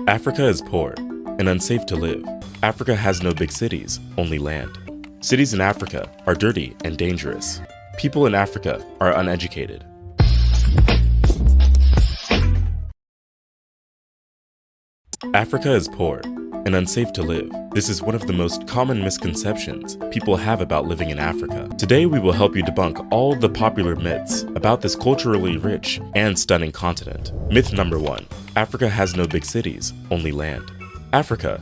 Africa is poor and unsafe to live. Africa has no big cities, only land. Cities in Africa are dirty and dangerous. People in Africa are uneducated. Africa is poor and unsafe to live. This is one of the most common misconceptions people have about living in Africa. Today we will help you debunk all the popular myths about this culturally rich and stunning continent. Myth number 1. Africa has no big cities, only land. Africa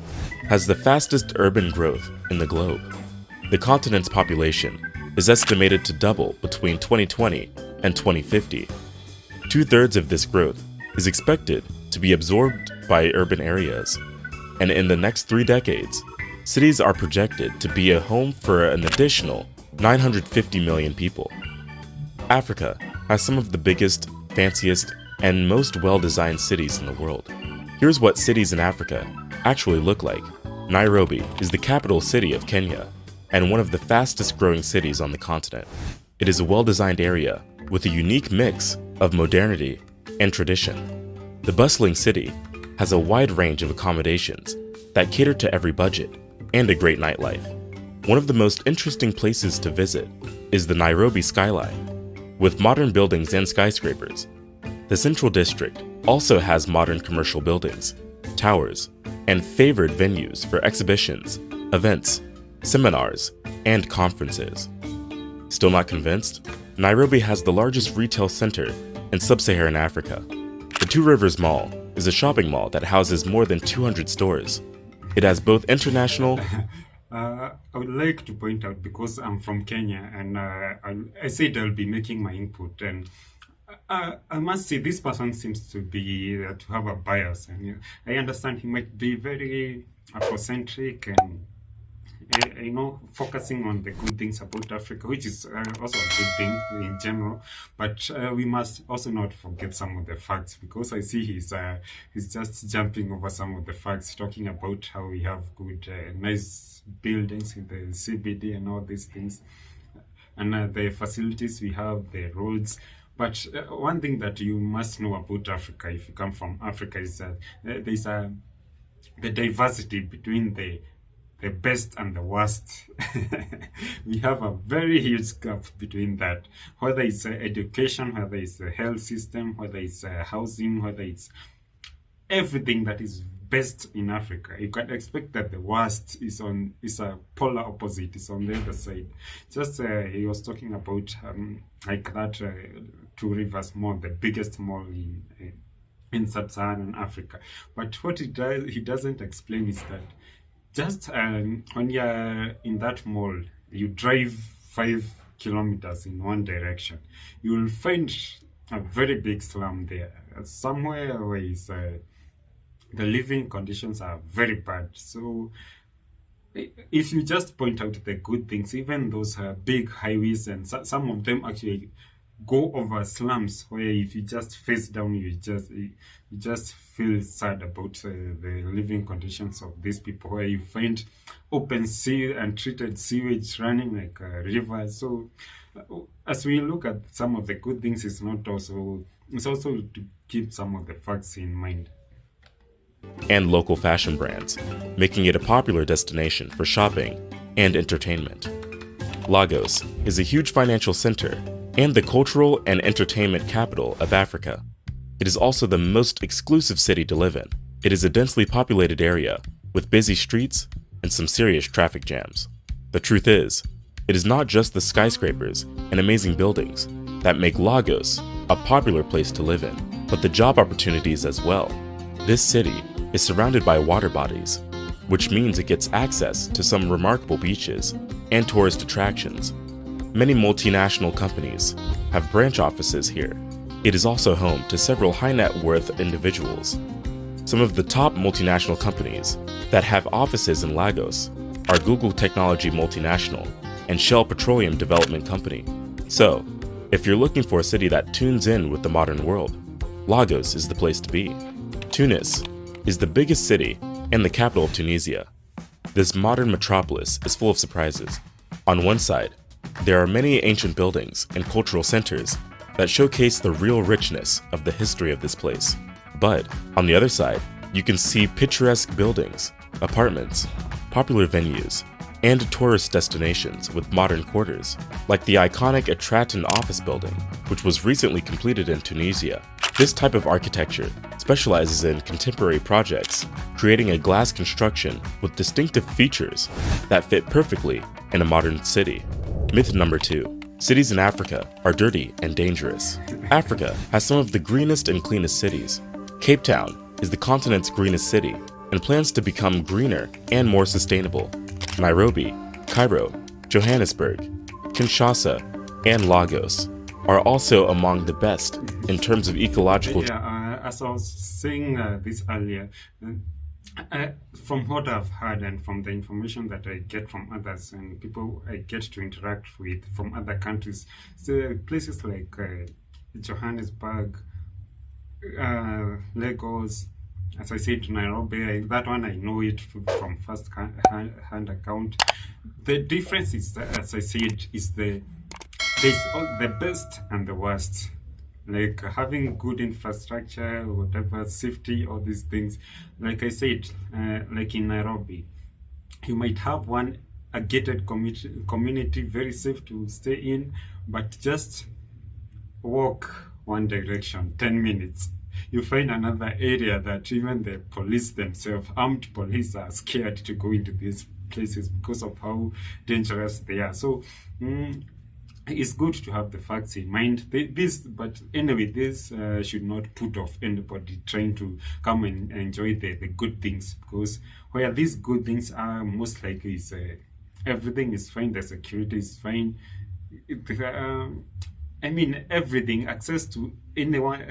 has the fastest urban growth in the globe. The continent's population is estimated to double between 2020 and 2050. 2/3 of this growth is expected to be absorbed by urban areas, and in the next 3 decades, cities are projected to be a home for an additional 950 million people. Africa has some of the biggest, fanciest, and most well-designed cities in the world. Here's what cities in Africa actually look like. Nairobi is the capital city of Kenya and one of the fastest growing cities on the continent. It is a well-designed area with a unique mix of modernity and tradition. The bustling city has a wide range of accommodations that cater to every budget and a great nightlife. One of the most interesting places to visit is the Nairobi skyline, with modern buildings and skyscrapers. The Central District also has modern commercial buildings, towers, and favored venues for exhibitions, events, seminars, and conferences. Still not convinced? Nairobi has the largest retail center in sub-Saharan Africa. The Two Rivers Mall is a shopping mall that houses more than 200 stores. It has both international I would like to point out, because I'm from Kenya, and I said I'll be making my input, and I must say this person seems to be to have a bias, and I understand he might be very Afrocentric and focusing on the good things about Africa, which is also a good thing in general. But we must also not forget some of the facts, because I see he's just jumping over some of the facts, talking about how we have good, nice buildings in the CBD and all these things, and the facilities we have, the roads. But one thing that you must know about Africa, if you come from Africa, is that there's the diversity between the best and the worst. We have a very huge gap between that, whether it's education, whether it's the health system, whether it's housing, whether it's everything that is best in Africa. You can expect that the worst is a polar opposite, is on the other side. Just he was talking about like that Two Rivers Mall, the biggest mall in sub-Saharan Africa. But what he doesn't explain is that just when you're in that mall, you drive 5 kilometers in one direction, you will find a very big slum there, somewhere where the living conditions are very bad. So if you just point out the good things, even those big highways, and some of them actually go over slums where if you just face down, you just feel sad about the living conditions of these people, where you find open sea and treated sewage running like rivers. So as we look at some of the good things, it's also to keep some of the facts in mind. and local fashion brands, making it a popular destination for shopping and entertainment. Lagos is a huge financial center and the cultural and entertainment capital of Africa. It is also the most exclusive city to live in. It is a densely populated area with busy streets and some serious traffic jams. The truth is, it is not just the skyscrapers and amazing buildings that make Lagos a popular place to live in, but the job opportunities as well. This city is surrounded by water bodies, which means it gets access to some remarkable beaches and tourist attractions. Many multinational companies have branch offices here. It is also home to several high net worth individuals. Some of the top multinational companies that have offices in Lagos are Google Technology Multinational and Shell Petroleum Development Company. So, if you're looking for a city that tunes in with the modern world, Lagos is the place to be. Tunis is the biggest city and the capital of Tunisia. This modern metropolis is full of surprises. On one side, there are many ancient buildings and cultural centers that showcase the real richness of the history of this place. But on the other side, You can see picturesque buildings, apartments, popular venues, and tourist destinations with modern quarters, like the iconic Atratin office building, which was recently completed in Tunisia. This type of architecture specializes in contemporary projects, creating a glass construction with distinctive features that fit perfectly in a modern city. Myth number 2. Cities in Africa are dirty and dangerous. Africa has some of the greenest and cleanest cities. Cape Town is the continent's greenest city and plans to become greener and more sustainable. Nairobi, Cairo, Johannesburg, Kinshasa, and Lagos are also among the best in terms of ecological. Yeah, as I was saying this earlier, from what I've heard and from the information that I get from others and people I get to interact with from other countries, so places like Johannesburg, Lagos, as I said, Nairobi, that one I know it from first-hand account. The difference is, as I said, is there's the best and the worst. Like having good infrastructure, whatever, safety, all these things. Like I said, like in Nairobi, you might have a gated community, very safe to stay in, but just walk one direction, 10 minutes. You find another area that even the police themselves, armed police, are scared to go into these places because of how dangerous they are. So it's good to have the facts in mind. But anyway, this should not put off anybody trying to come and enjoy the good things, because where these good things are, most likely is everything is fine, the security is fine. I mean, everything, access to anyone,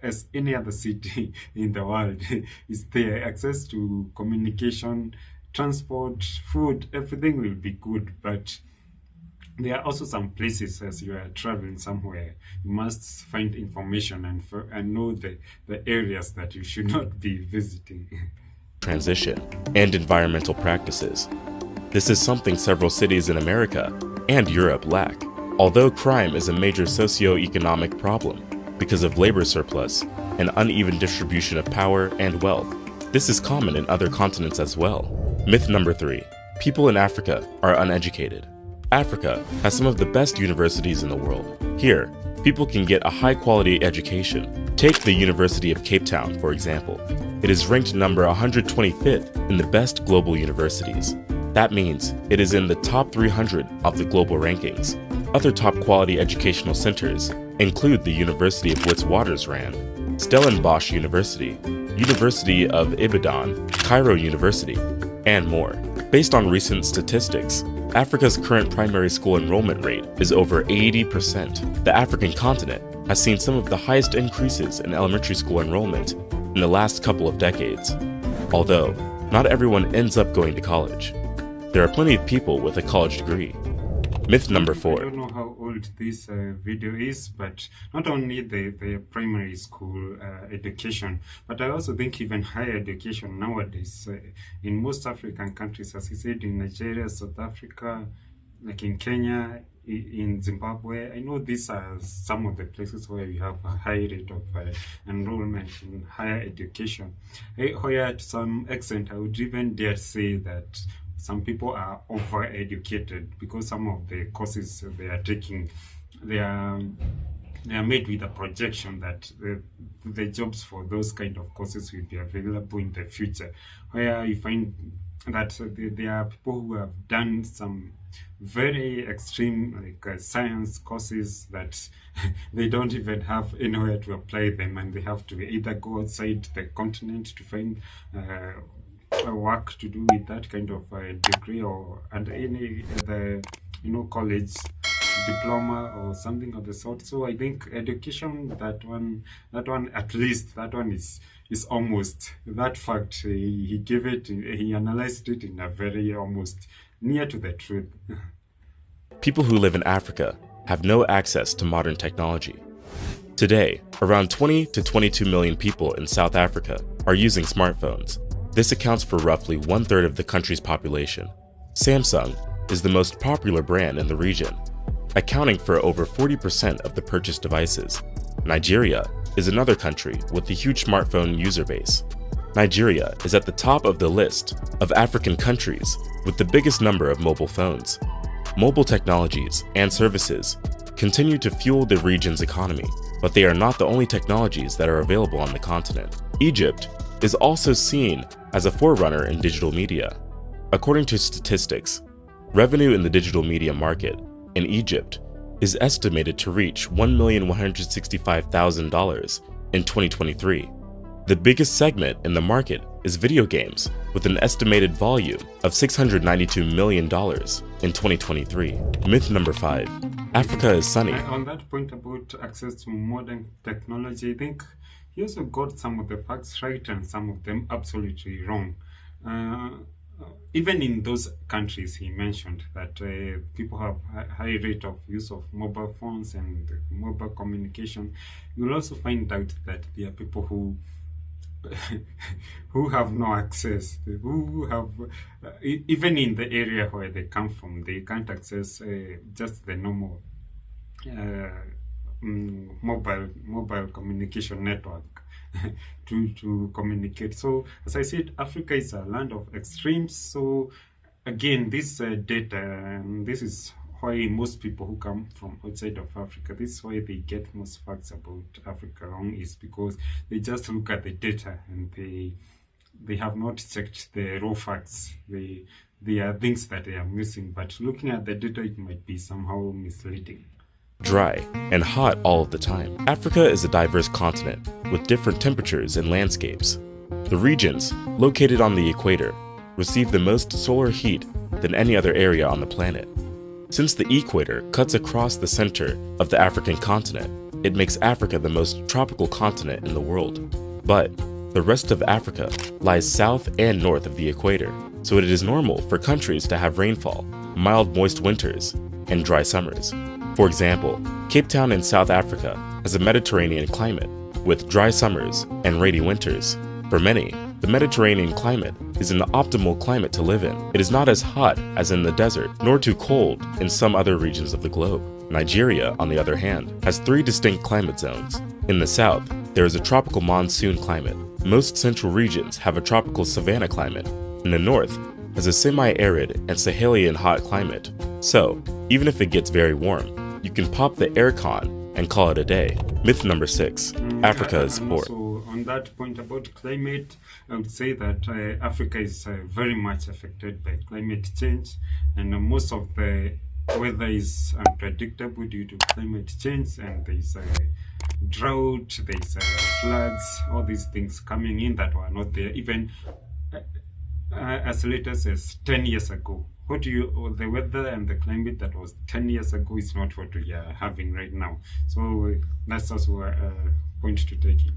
as any other city in the world is there. Access to communication, transport, food, everything will be good. But there are also some places, as you are traveling somewhere, you must find information and know the areas that you should not be visiting. Transition and environmental practices. This is something several cities in America and Europe lack. Although crime is a major socio-economic problem because of labor surplus and uneven distribution of power and wealth, this is common in other continents as well. Myth number 3. People in Africa are uneducated. Africa has some of the best universities in the world. Here, people can get a high-quality education. Take the University of Cape Town, for example. It is ranked number 125th in the best global universities. That means it is in the top 300 of the global rankings. Other top-quality educational centers include the University of Witwatersrand, Stellenbosch University, University of Ibadan, Cairo University, and more. Based on recent statistics, Africa's current primary school enrollment rate is over 80%. The African continent has seen some of the highest increases in elementary school enrollment in the last couple of decades. Although, not everyone ends up going to college. There are plenty of people with a college degree. Myth number 4. I don't know how old this video is, but not only the primary school education, but I also think even higher education nowadays in most African countries, as I said, in Nigeria, South Africa, like in Kenya, in Zimbabwe. I know these are some of the places where we have a high rate of enrollment in higher education. Where to some extent, I would even dare say that some people are over-educated because some of the courses they are taking, they are made with a projection that the jobs for those kind of courses will be available in the future. Where you find that there are people who have done some very extreme science courses that they don't even have anywhere to apply them, and they have to either go outside the continent to find work to do with that kind of degree, or and any other college diploma or something of the sort. So I think education, that one at least, that one is almost that fact. He gave it, he analyzed it in a very almost near to the truth. People who live in Africa have no access to modern technology. Today, around 20 to 22 million people in South Africa are using smartphones. This accounts for roughly 1/3 of the country's population. Samsung is the most popular brand in the region, accounting for over 40% of the purchased devices. Nigeria is another country with a huge smartphone user base. Nigeria is at the top of the list of African countries with the biggest number of mobile phones. Mobile technologies and services continue to fuel the region's economy, but they are not the only technologies that are available on the continent. Egypt is also seen as a forerunner in digital media. According to statistics, revenue in the digital media market in Egypt is estimated to reach $1,165,000 in 2023. The biggest segment in the market is video games, with an estimated volume of $692 million in 2023. Myth number 5. Africa is sunny. On that point about access to modern technology, I think he also got some of the facts right and some of them absolutely wrong. Even in those countries he mentioned that people have a high rate of use of mobile phones and mobile communication, you'll also find out that there are people who who have no access, who have even in the area where they come from, they can't access just the normal mobile communication network to communicate. So as I said, Africa is a land of extremes. So again, this data, this is why most people who come from outside of Africa, this is why they get most facts about Africa wrong, is because they just look at the data and they have not checked the raw facts. There are things that they are missing, but looking at the data, it might be somehow misleading. Dry and hot all of the time. Africa is a diverse continent with different temperatures and landscapes. The regions located on the equator receive the most solar heat than any other area on the planet. Since the equator cuts across the center of the African continent, it makes Africa the most tropical continent in the world. But the rest of Africa lies south and north of the equator, so it is normal for countries to have rainfall, mild moist winters, and dry summers. For example, Cape Town in South Africa has a Mediterranean climate with dry summers and rainy winters. For many, the Mediterranean climate is an optimal climate to live in. It is not as hot as in the desert, nor too cold in some other regions of the globe. Nigeria, on the other hand, has 3 distinct climate zones. In the south, there is a tropical monsoon climate. Most central regions have a tropical savanna climate. In the north, has a semi-arid and Sahelian hot climate. So, even if it gets very warm, you can pop the aircon and call it a day. Myth number 6. Africa is poor. So on that point about climate, I would say that Africa is very much affected by climate change, and most of the weather is unpredictable due to climate change, and there's drought, there's floods, all these things coming in that were not there even as late as 10 years ago. The weather and the climate that was 10 years ago is not what we are having right now. So that's also a point to take in.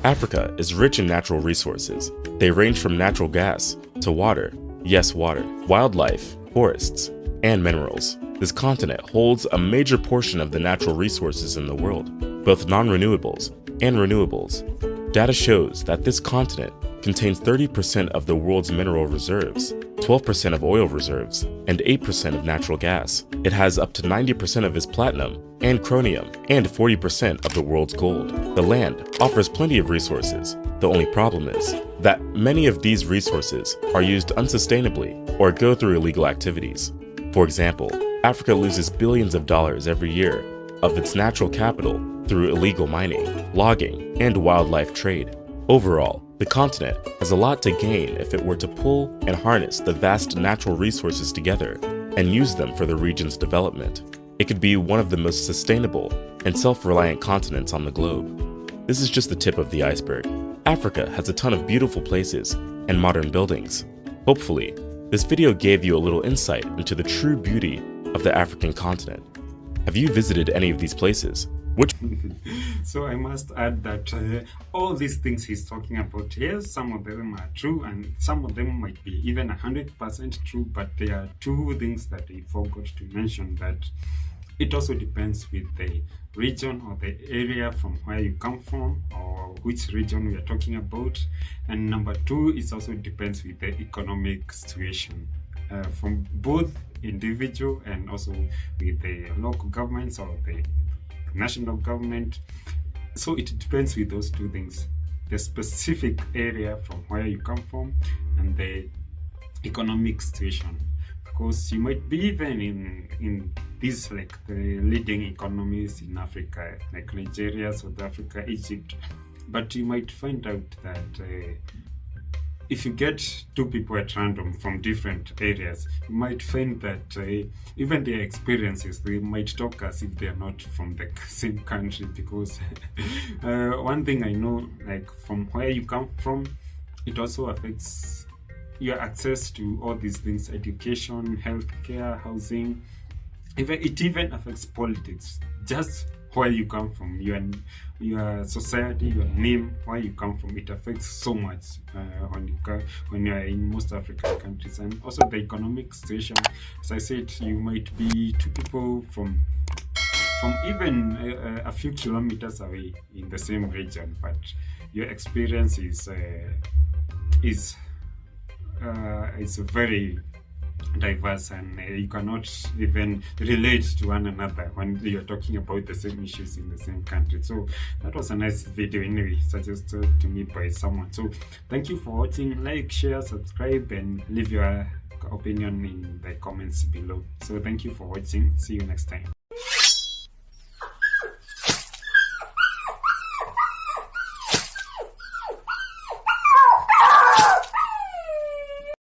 Africa is rich in natural resources. They range from natural gas to water, yes, water, wildlife, forests, and minerals. This continent holds a major portion of the natural resources in the world, both non-renewables and renewables. Data shows that this continent contains 30% of the world's mineral reserves, 12% of oil reserves, and 8% of natural gas. It has up to 90% of its platinum and chromium, and 40% of the world's gold. The land offers plenty of resources. The only problem is that many of these resources are used unsustainably or go through illegal activities. For example, Africa loses billions of dollars every year of its natural capital through illegal mining, logging, and wildlife trade. Overall, the continent has a lot to gain if it were to pull and harness the vast natural resources together and use them for the region's development. It could be one of the most sustainable and self-reliant continents on the globe. This is just the tip of the iceberg. Africa has a ton of beautiful places and modern buildings. Hopefully, this video gave you a little insight into the true beauty of the African continent. Have you visited any of these places? So I must add that all these things he's talking about, yes, some of them are true and some of them might be even 100% true, but there are 2 things that he forgot to mention, that it also depends with the region or the area from where you come from, or which region we are talking about. And number 2, it also depends with the economic situation from both individual and also with the local governments or the national government. So it depends with those 2 things. the specific area from where you come from and the economic situation, because you might be even in these like the leading economies in Africa, like Nigeria, South Africa, Egypt, but you might find out that if you get two people at random from different areas, you might find that even their experiences, they might talk as if they are not from the same country. Because one thing I know, like from where you come from, it also affects your access to all these things: education, healthcare, housing. It even affects politics. Just where you come from, your society, your name, where you come from, it affects so much when you are in most African countries. And also the economic situation. As I said, you might be two people from even a few kilometers away in the same region, but your experience is very diverse, and you cannot even relate to one another when you're talking about the same issues in the same country. So that was a nice video anyway, suggested to me by someone. So thank you for watching. Like, share, subscribe, and leave your opinion in the comments below. So thank you for watching. See you next time.